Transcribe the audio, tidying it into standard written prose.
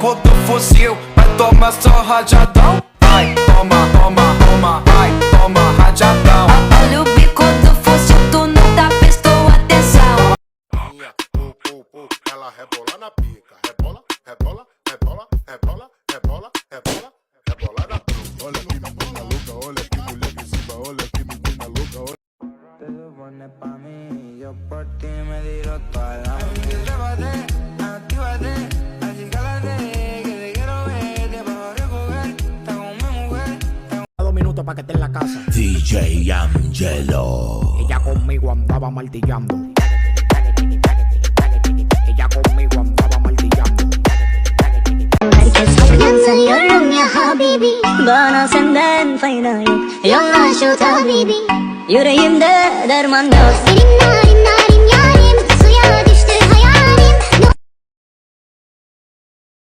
bico do fuzil, vai tomar só rajadão. Vai, toma, toma, toma, vai, toma rajadão. Olha o bico do fuzil, tu não tá prestou atenção. Ela rebola na pica, rebola, rebola, rebola, rebola, rebola, rebola, rebola na pica. Olha que menina louca, olha que mulher agressiva, olha que menina louca, olha. Te lo pones pa' mí, yo por ti me tiro toda la noche. Trépate, actívate, así cálate, que te quiero ver, te vas a recoger, está con mi mujer. 2 minutos pa' que esté en la casa. DJ Angelo. Ella conmigo andaba martillando. Ella conmigo andaba martillando. Herkes kapıdan sanıyorum ya Habibi. Bana senden fayda yok. Yolla şu tabibi. Yüreğimde derman yok. Senin narin